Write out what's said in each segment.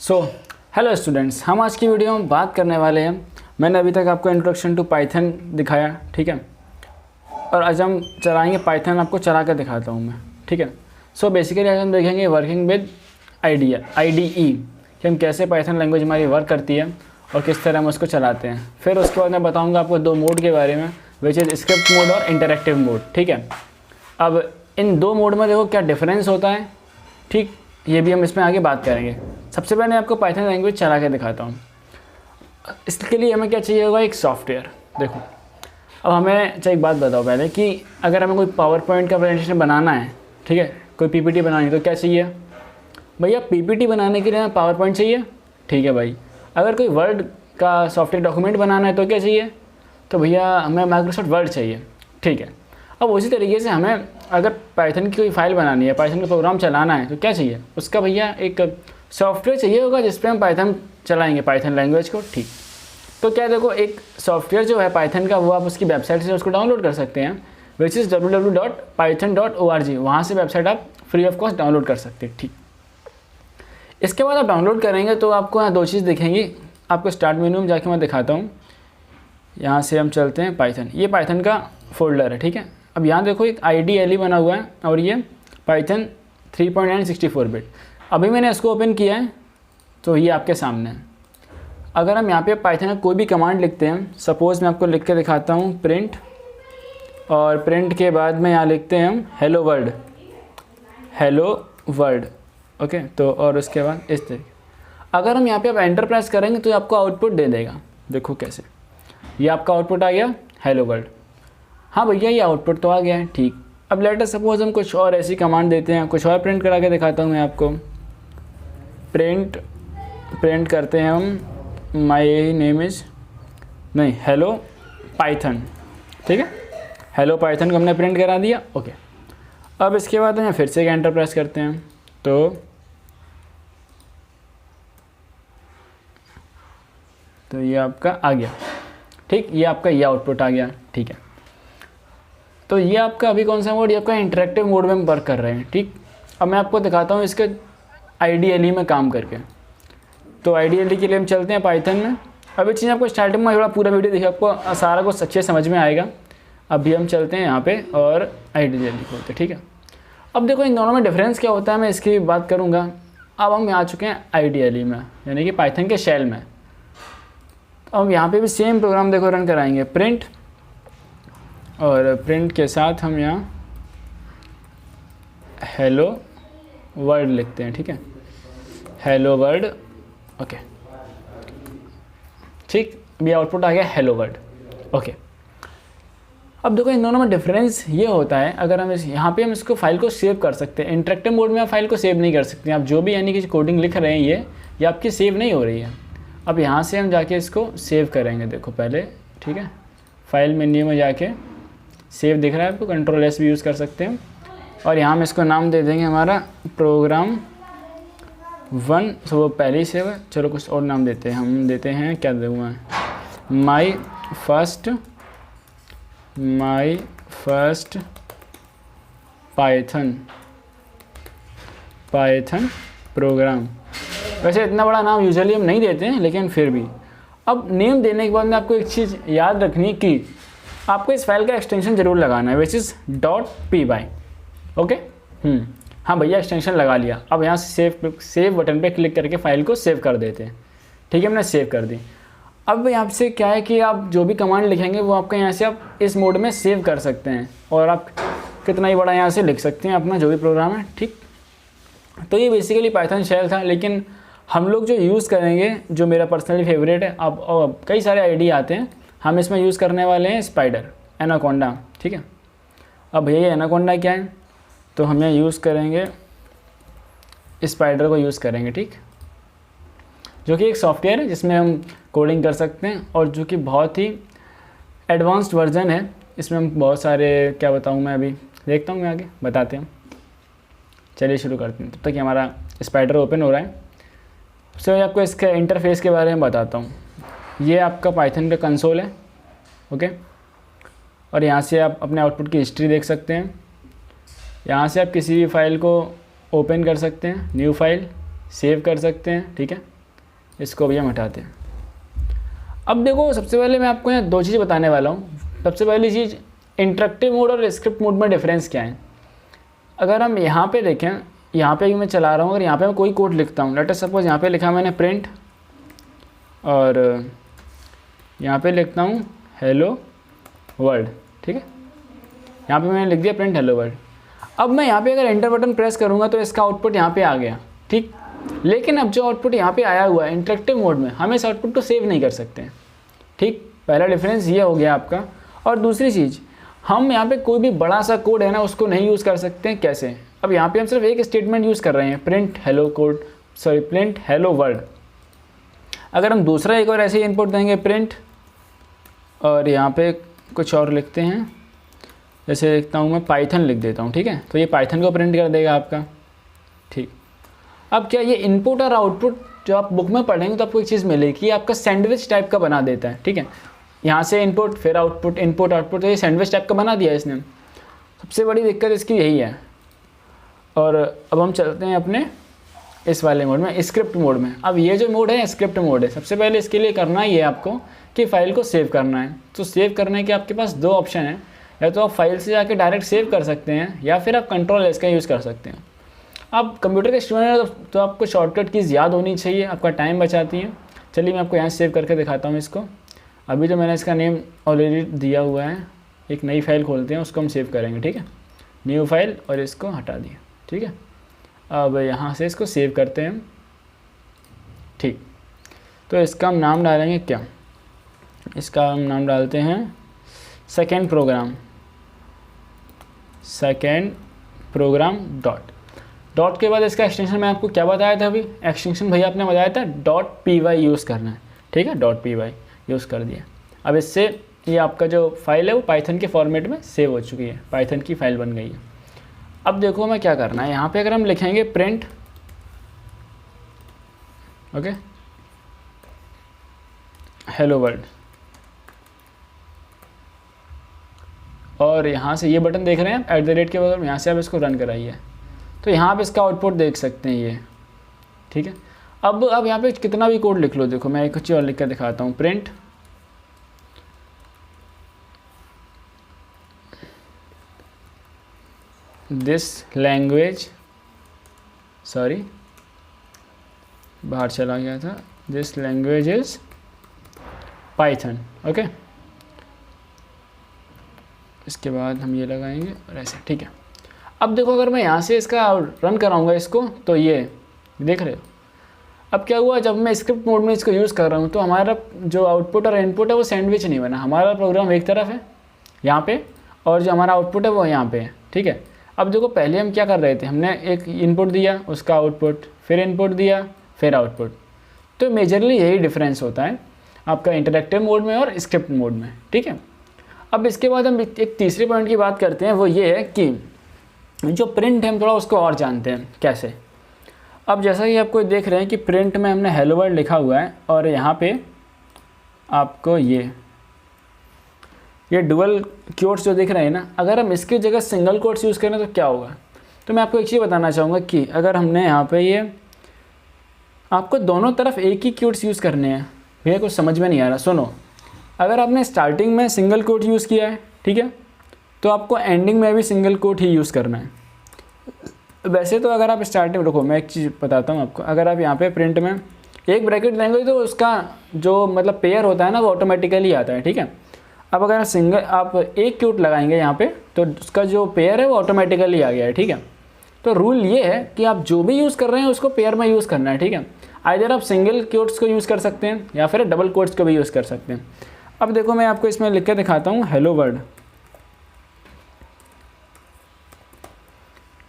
So hello students, हम आज की वीडियो में बात करने वाले हैं। मैंने अभी तक आपको इंट्रोडक्शन टू पाइथन दिखाया, ठीक है। और आज हम चलाएंगे पाइथन, आपको चला कर दिखाता हूँ मैं, ठीक है। सो बेसिकली आज हम देखेंगे वर्किंग विद IDE कि हम कैसे पाइथन लैंग्वेज हमारी वर्क करती है और किस तरह हम उसको चलाते हैं। फिर उसके बाद मैं बताऊँगा आपको दो मोड के बारे में, विच इज़ स्क्रिप्ट मोड और इंटरेक्टिव मोड, ठीक है। अब इन दो मोड में देखो क्या डिफरेंस होता है, ठीक, ये भी हम इसमें आगे बात करेंगे। सबसे पहले आपको पाइथन लैंग्वेज चला के दिखाता हूँ। इसके लिए हमें क्या चाहिए होगा, एक सॉफ्टवेयर। देखो अब हमें चाहिए, एक बात बताओ पहले कि अगर हमें कोई पावर पॉइंट का प्रेजेंटेशन बनाना है, ठीक है, कोई PPT बनानी है तो क्या चाहिए भैया, PPT बनाने के लिए हमें पावर पॉइंट चाहिए, ठीक है भाई। अगर कोई वर्ड का सॉफ्टवेयर डॉक्यूमेंट बनाना है तो क्या चाहिए, तो भैया हमें माइक्रोसॉफ्ट वर्ड चाहिए, ठीक है। अब उसी तरीके से हमें अगर पाइथन की कोई फाइल बनानी है, पाइथन का प्रोग्राम चलाना है तो क्या चाहिए, उसका भैया एक सॉफ्टवेयर चाहिए होगा जिस पे हम पाइथन चलाएंगे, पाइथन लैंग्वेज को, ठीक। तो क्या देखो, एक सॉफ्टवेयर जो है पाइथन का, वो आप उसकी वेबसाइट से उसको डाउनलोड कर सकते हैं, विच इज़ www.python.org। वहाँ से वेबसाइट आप फ्री ऑफ कॉस्ट डाउनलोड कर सकते हैं, ठीक। इसके बाद आप डाउनलोड करेंगे तो आपको यहाँ दो चीज़ दिखेंगी। आपको स्टार्ट मेन्यू में जाके मैं दिखाता हूँ। यहाँ से हम चलते हैं पाइथन, ये पाइथन का फोल्डर है, ठीक है। अब यहाँ देखो एक IDLE बना हुआ है और ये पाइथन 3.9 64 बिट। अभी मैंने इसको ओपन किया है तो ये आपके सामने है। अगर हम यहाँ पे पाइथन का कोई भी कमांड लिखते हैं, सपोज़ मैं आपको लिख के दिखाता हूँ प्रिंट, और प्रिंट के बाद में यहाँ लिखते हैं हम हेलो वर्ड, ओके। तो और उसके बाद इस तरीके, अगर हम यहाँ पे आप एंटर प्रेस करेंगे तो आपको आउटपुट दे देगा। देखो कैसे, ये आपका आउटपुट आ गया हेलो वर्ल्ड। हाँ भैया ये आउटपुट तो आ गया है, ठीक। अब लेट अस सपोज हम कुछ और ऐसी कमांड देते हैं, कुछ और प्रिंट करा के दिखाता हूँ मैं आपको। प्रिंट करते हैं हम माई नेम इज़, नहीं, हेलो पाइथन, ठीक है। हेलो पाइथन को हमने प्रिंट करा दिया, ओके। अब इसके बाद हम फिर से एक एंटर प्रेस करते हैं तो ये आपका आ गया, ठीक। ये आपका ये आउटपुट आ गया, ठीक है। तो ये आपका अभी कौन सा मोड, ये आपका इंटरेक्टिव मोड में हम वर्क कर रहे हैं, ठीक। अब मैं आपको दिखाता हूँ इसके IDLE में काम करके। तो IDLE के लिए हम चलते हैं पाइथन में। अब ये चीज़ आपको स्टार्टिंग में थोड़ा पूरा वीडियो देखिए, आपको सारा कुछ अच्छे समझ में आएगा। अभी हम चलते हैं यहाँ पे और IDLE खोलते हैं, ठीक है। अब देखो इन दोनों में डिफरेंस क्या होता है, मैं इसकी बात करूँगा। अब हम आ चुके हैं IDLE में, यानी कि पाइथन के शेल में। तो हम यहाँ पे भी सेम प्रोग्राम देखो रन कराएंगे, प्रिंट, और प्रिंट के साथ हम यहाँ हेलो वर्ड लिखते हैं, ठीक है, हेलो वर्ड, ओके, ठीक। अभी आउटपुट आ गया हेलो वर्ड, ओके। अब देखो इन दोनों में डिफरेंस ये होता है, अगर हम यहाँ पे हम इसको फाइल को सेव कर सकते हैं। इंटरेक्टिव मोड में आप फाइल को सेव नहीं कर सकते। आप जो भी यानी कि कोडिंग लिख रहे हैं ये आपकी सेव नहीं हो रही है। अब यहाँ से हम जाके इसको सेव करेंगे, देखो पहले, ठीक है। फाइल मेन्यू में जाके सेव दिख रहा है आपको, Ctrl+S भी यूज़ कर सकते हैं। और यहाँ हम इसको नाम दे देंगे हमारा प्रोग्राम 1, सो वो पहले ही सेव है। चलो कुछ और नाम देते हैं, हम देते हैं, क्या दूँगा, माई फर्स्ट पाइथन प्रोग्राम। वैसे इतना बड़ा नाम यूजुअली हम नहीं देते हैं, लेकिन फिर भी। अब नेम देने के बाद में आपको एक चीज़ याद रखनी कि आपको इस फाइल का एक्सटेंशन ज़रूर लगाना है, विच इज़ .py, ओके। हाँ भैया एक्सटेंशन लगा लिया। अब यहाँ से सेव बटन पे क्लिक करके फ़ाइल को सेव कर देते हैं, ठीक है। हमने सेव कर दी। अब यहाँ से क्या है कि आप जो भी कमांड लिखेंगे वो आपका यहाँ से आप इस मोड में सेव कर सकते हैं, और आप कितना ही बड़ा यहाँ से लिख सकते हैं अपना जो भी प्रोग्राम है, ठीक। तो ये बेसिकली पाइथन शेल था, लेकिन हम लोग जो यूज़ करेंगे, जो मेरा पर्सनली फेवरेट है, अब कई सारे IDE आते हैं, हम इसमें यूज़ करने वाले हैं स्पाइडर, एनाकोंडा, ठीक है। अब भैया ये एनाकोंडा क्या है, तो हम यहाँ यूज़ करेंगे स्पाइडर को यूज़ करेंगे, ठीक, जो कि एक सॉफ्टवेयर है जिसमें हम कोडिंग कर सकते हैं, और जो कि बहुत ही एडवांस्ड वर्जन है। इसमें हम बहुत सारे, क्या बताऊँ मैं, अभी देखता हूँ मैं, आगे बताते हैं। चलिए शुरू करते हैं, तब तक कि हमारा स्पाइडर ओपन हो रहा है। सबसे मैं आपको इसके इंटरफेस के बारे में बताता हूँ। ये आपका पाइथन का कंसोल है, ओके। और यहाँ से आप अपने आउटपुट की हिस्ट्री देख सकते हैं। यहाँ से आप किसी भी फाइल को ओपन कर सकते हैं, न्यू फाइल सेव कर सकते हैं, ठीक है। इसको भी हम हटाते हैं। अब देखो सबसे पहले मैं आपको यहाँ 2 चीज़ बताने वाला हूँ। सबसे पहली चीज़, इंटरेक्टिव मोड और स्क्रिप्ट मोड में डिफरेंस क्या है। अगर हम यहाँ पे देखें, यहाँ पे मैं चला रहा हूँ, अगर यहाँ पे मैं कोई कोड लिखता हूँ, लेट अस सपोज यहाँ पे लिखा मैंने प्रिंट, और यहाँ पे लिखता हूँ हेलो वर्ल्ड, ठीक है, यहाँ पे मैंने लिख दिया प्रिंट हेलो वर्ल्ड। अब मैं यहाँ पे अगर एंटर बटन प्रेस करूँगा तो इसका आउटपुट यहाँ पे आ गया, ठीक। लेकिन अब जो आउटपुट यहाँ पे आया हुआ है इंटरेक्टिव मोड में, हम इस आउटपुट को सेव नहीं कर सकते हैं, ठीक। पहला डिफरेंस ये हो गया आपका। और दूसरी चीज़, हम यहाँ पे कोई भी बड़ा सा कोड है ना उसको नहीं यूज़ कर सकते हैं। कैसे? अब यहाँ पे हम सिर्फ एक स्टेटमेंट यूज़ कर रहे हैं, प्रिंट हेलो वर्ल्ड। अगर हम दूसरा एक और ऐसे ही इनपुट देंगे प्रिंट, और यहाँ पे कुछ और लिखते हैं, जैसे लिखता हूँ मैं पाइथन लिख देता हूँ, ठीक है, तो ये पाइथन को प्रिंट कर देगा आपका, ठीक। अब क्या ये इनपुट और आउटपुट जो आप बुक में पढ़ेंगे तो आपको एक चीज़ मिलेगी, आपका सैंडविच टाइप का बना देता है, ठीक है। यहाँ से इनपुट फिर आउटपुट, इनपुट आउटपुट, तो ये सैंडविच टाइप का बना दिया है इसने। सबसे बड़ी दिक्कत इसकी यही है। और अब हम चलते हैं अपने इस वाले मोड में, स्क्रिप्ट मोड में। अब ये जो मोड है स्क्रिप्ट मोड है। सबसे पहले इसके लिए करना ही है आपको कि फ़ाइल को सेव करना है। तो सेव करने के आपके पास 2 ऑप्शन हैं, या तो आप फाइल से जाके डायरेक्ट सेव कर सकते हैं, या फिर आप Ctrl+S का यूज़ कर सकते हैं। आप कंप्यूटर के स्टूडेंट हैं तो आपको शॉर्टकट कीज़ याद होनी चाहिए, आपका टाइम बचाती हैं। चलिए मैं आपको यहाँ सेव करके दिखाता हूँ इसको। अभी जो मैंने इसका नेम ऑलरेडी दिया हुआ है, एक नई फाइल खोलते हैं, उसको हम सेव करेंगे, ठीक है। न्यू फाइल, और इसको हटा दिया, ठीक है। अब यहाँ से इसको सेव करते हैं, ठीक। तो इसका हम नाम डालेंगे क्या, इसका हम नाम डालते हैं सेकेंड प्रोग्राम डॉट के बाद इसका एक्सटेंशन मैं आपको क्या बताया था अभी, एक्सटेंशन भैया आपने बताया था .py यूज़ करना है, ठीक है। .py यूज़ कर दिया। अब इससे ये आपका जो फाइल है वो पाइथन के फॉर्मेट में सेव हो चुकी है, पाइथन की फाइल बन गई है। अब देखो हमें क्या करना है, यहाँ पे अगर हम लिखेंगे प्रिंट, ओके, हेलो वर्ल्ड, और यहाँ से ये बटन देख रहे हैं @ के बगल में, यहाँ से आप इसको रन कराइए, तो यहाँ आप इसका आउटपुट देख सकते हैं ये, ठीक है। अब यहाँ पे कितना भी कोड लिख लो, देखो मैं एक चीज़ और लिख कर दिखाता हूँ, प्रिंट दिस लैंग्वेज, सॉरी बाहर चला गया था, this language is Python, okay. इसके बाद हम ये लगाएंगे और ऐसे, ठीक है। अब देखो अगर मैं यहाँ से इसका रन कराऊंगा इसको, तो ये देख रहे हो अब क्या हुआ, जब मैं स्क्रिप्ट मोड में इसको यूज़ कर रहा हूँ तो हमारा जो आउटपुट और इनपुट है वो सैंडविच नहीं बना। हमारा प्रोग्राम एक तरफ है यहाँ पे, और जो हमारा आउटपुट है वो यहाँ पे है, ठीक है। अब देखो पहले हम क्या कर रहे थे, हमने एक इनपुट दिया, उसका आउटपुट, फिर इनपुट दिया, फिर आउटपुट। तो मेजरली यही डिफरेंस होता है आपका इंटरेक्टिव मोड में और स्क्रिप्ट मोड में, ठीक है। अब इसके बाद हम एक तीसरे पॉइंट की बात करते हैं, वो ये है कि जो प्रिंट है हम थोड़ा उसको और जानते हैं कैसे। अब जैसा कि आपको देख रहे हैं कि प्रिंट में हमने हेलो वर्ल्ड लिखा हुआ है, और यहाँ पे आपको ये डुअल कोट्स जो दिख रहे हैं ना, अगर हम इसकी जगह सिंगल कोट्स यूज़ करें तो क्या होगा। तो मैं आपको एक चीज़ बताना चाहूँगा कि अगर हमने यहाँ पे ये आपको दोनों तरफ एक ही कोट्स यूज़ करने हैं, भैया कुछ समझ में नहीं आ रहा, सुनो। अगर आपने स्टार्टिंग में सिंगल कोट यूज़ किया है, ठीक है, तो आपको एंडिंग में भी सिंगल कोट ही यूज़ करना है। वैसे तो अगर आप स्टार्टिंग में, रुको मैं एक चीज़ बताता हूँ आपको, अगर आप यहाँ पे प्रिंट में एक ब्रैकेट देंगे तो उसका जो मतलब पेयर होता है ना वो ऑटोमेटिकली आता है, ठीक है। अब अगर सिंगल आप एक क्यूट लगाएंगे यहाँ पे तो उसका जो पेयर है वो ऑटोमेटिकली आ गया है, ठीक है। तो रूल ये है कि आप जो भी यूज़ कर रहे हैं उसको पेयर में यूज़ करना है, ठीक है। आइदर आप सिंगल क्यूट्स को यूज़ कर सकते हैं या फिर डबल कोट्स को भी यूज़ कर सकते हैं। अब देखो मैं आपको इसमें लिख के दिखाता हूँ हेलो वर्ल्ड,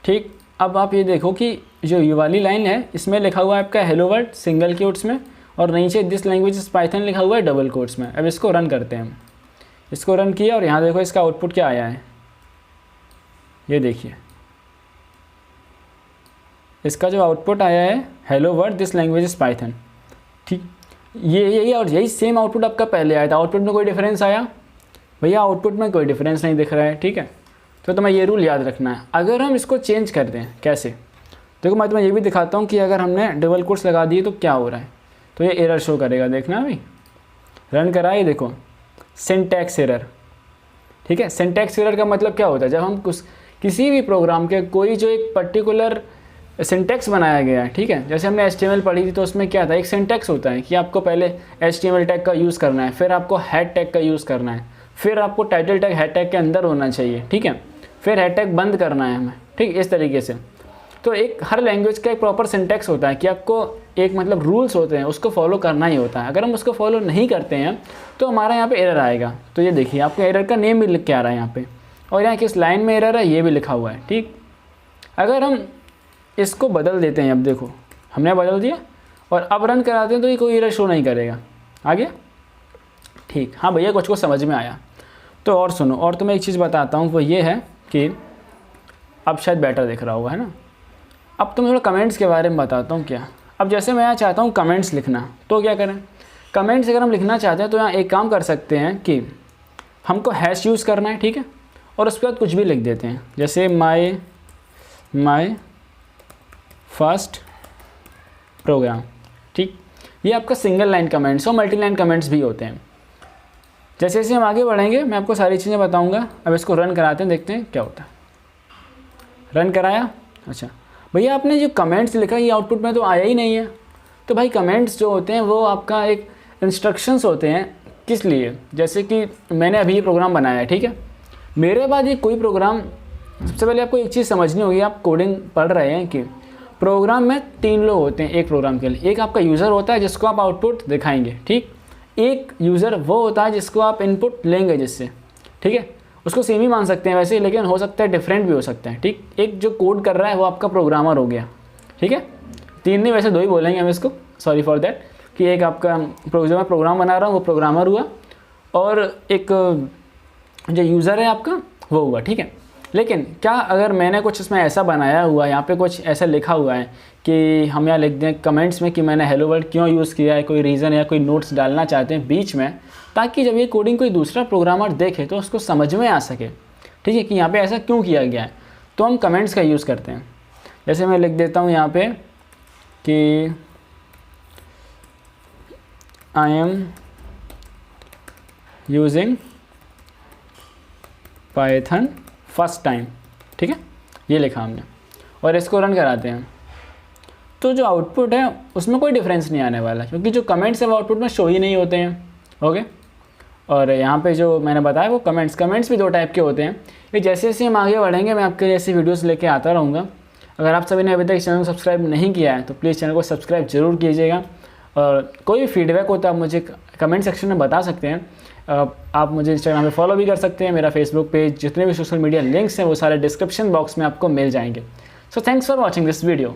ठीक। अब आप ये देखो कि जो ये वाली लाइन है इसमें लिखा हुआ है आपका हेलो वर्ल्ड सिंगल कोट्स में, और नीचे दिस लैंग्वेज इज पाइथन लिखा हुआ है डबल कोट्स में। अब इसको रन करते हैं हम, इसको रन किया और यहाँ देखो इसका आउटपुट क्या आया है, ये देखिए इसका जो आउटपुट आया है hello world this language is Python, ठीक। यही और यही सेम आउटपुट आपका पहले आया था। आउटपुट में कोई डिफरेंस आया भैया, आउटपुट में कोई डिफरेंस नहीं दिख रहा है, ठीक है। तो तुम्हें ये रूल याद रखना है। अगर हम इसको चेंज कर दें कैसे, देखो मैं तुम्हें ये भी दिखाता हूँ कि अगर हमने डबल कोट्स लगा दिए तो क्या हो रहा है। तो ये एरर शो करेगा। देखना अभी रन करा, ये देखो सिंटैक्स एरर। ठीक है, सिंटैक्स एरर का मतलब क्या होता है, जब हम किसी भी प्रोग्राम के कोई जो एक पर्टिकुलर सिंटैक्स बनाया गया है, ठीक है, जैसे हमने HTML पढ़ी थी तो उसमें क्या था, एक सिंटैक्स होता है कि आपको पहले HTML टैग का यूज़ करना है, फिर आपको हेड टैग का यूज़ करना है, फिर आपको टाइटल टैग हेड टैग के अंदर होना चाहिए, ठीक है, फिर हेड टैग बंद करना है हमें, ठीक, इस तरीके से। तो एक हर लैंग्वेज का एक प्रॉपर सिंटैक्स होता है कि आपको एक मतलब रूल्स होते हैं, उसको फॉलो करना ही होता है। अगर हम उसको फॉलो नहीं करते हैं तो हमारा यहाँ पे एरर आएगा। तो ये देखिए आपको एरर का नेम भी लिख के आ रहा है यहाँ पे, और यहाँ किस लाइन में एरर है ये भी लिखा हुआ है। ठीक, अगर हम इसको बदल देते हैं, अब देखो हमने बदल दिया और अब रन कराते हैं तो ये कोई एरर शो नहीं करेगा। आ गया? ठीक, हाँ भैया कुछ को समझ में आया। तो और सुनो, और तुम्हें एक चीज़ बताता हूँ, वो ये है कि अब शायद बेटर दिख रहा होगा, है ना। अब तुम्हें थोड़ा कमेंट्स के बारे में बताता हूँ क्या। अब जैसे मैं यहाँ चाहता हूँ कमेंट्स लिखना, तो क्या करें, कमेंट्स अगर हम लिखना चाहते हैं तो यहाँ एक काम कर सकते हैं कि हमको हैश यूज़ करना है, ठीक है, और उसके बाद कुछ भी लिख देते हैं, जैसे माई फर्स्ट प्रोग्राम। ठीक, ये आपका सिंगल लाइन कमेंट्स और मल्टी लाइन कमेंट्स भी होते हैं। जैसे जैसे हम आगे बढ़ेंगे मैं आपको सारी चीज़ें बताऊंगा। अब इसको रन कराते हैं, देखते हैं क्या होता है। रन कराया, अच्छा भैया आपने जो कमेंट्स लिखा ये आउटपुट में तो आया ही नहीं है। तो भाई कमेंट्स जो होते हैं वो आपका एक इंस्ट्रक्शंस होते हैं, किस लिए, जैसे कि मैंने अभी ये प्रोग्राम बनाया है, ठीक है, मेरे बाद ये कोई प्रोग्राम, सबसे पहले आपको एक चीज़ समझनी होगी, आप कोडिंग पढ़ रहे हैं कि प्रोग्राम में 3 लोग होते हैं एक प्रोग्राम के लिए। एक आपका यूज़र होता है जिसको आप आउटपुट दिखाएंगे, ठीक, एक यूज़र वो होता है जिसको आप इनपुट लेंगे जिससे, ठीक है, उसको सेम ही मान सकते हैं वैसे, लेकिन हो सकता है डिफरेंट भी हो सकता है। ठीक, एक जो कोड कर रहा है वो आपका प्रोग्रामर हो गया, ठीक है, 3 नहीं वैसे 2 ही बोलेंगे हम इसको, सॉरी फॉर दैट, कि एक आपका प्रोग्राम बना रहा हूँ वो प्रोग्रामर हुआ, और एक जो यूज़र है आपका वो हुआ, ठीक है। लेकिन क्या अगर मैंने कुछ इसमें ऐसा बनाया हुआ, यहाँ पे कुछ ऐसा लिखा हुआ है कि हम यहाँ लिख दें कमेंट्स में कि मैंने हेलो वर्ल्ड क्यों यूज़ किया है, कोई रीज़न या कोई नोट्स डालना चाहते हैं बीच में, ताकि जब ये कोडिंग कोई दूसरा प्रोग्रामर देखे तो उसको समझ में आ सके, ठीक है, कि यहाँ पे ऐसा क्यों किया गया है, तो हम कमेंट्स का यूज़ करते हैं। जैसे मैं लिख देता हूँ यहाँ पे कि I am using Python first time, ठीक है, ये लिखा हमने, और इसको रन कराते हैं। तो जो आउटपुट है उसमें कोई डिफरेंस नहीं आने वाला, क्योंकि जो कमेंट्स है वो आउटपुट में शो ही नहीं होते हैं। ओके, और यहाँ पे जो मैंने बताया वो कमेंट्स भी 2 टाइप के होते हैं। ये जैसे जैसे हम आगे बढ़ेंगे मैं आपके लिए ऐसी वीडियोस लेके आता रहूँगा। अगर आप सभी ने अभी तक चैनल को सब्सक्राइब नहीं किया है तो प्लीज़ चैनल को सब्सक्राइब जरूर कीजिएगा, और कोई भी फीडबैक हो तो आप मुझे कमेंट सेक्शन में बता सकते हैं। आप मुझे इंस्टाग्राम पे फॉलो भी कर सकते हैं, मेरा फेसबुक पेज, जितने भी सोशल मीडिया लिंक्स हैं वो सारे डिस्क्रिप्शन बॉक्स में आपको मिल जाएंगे। So thanks for watching this video.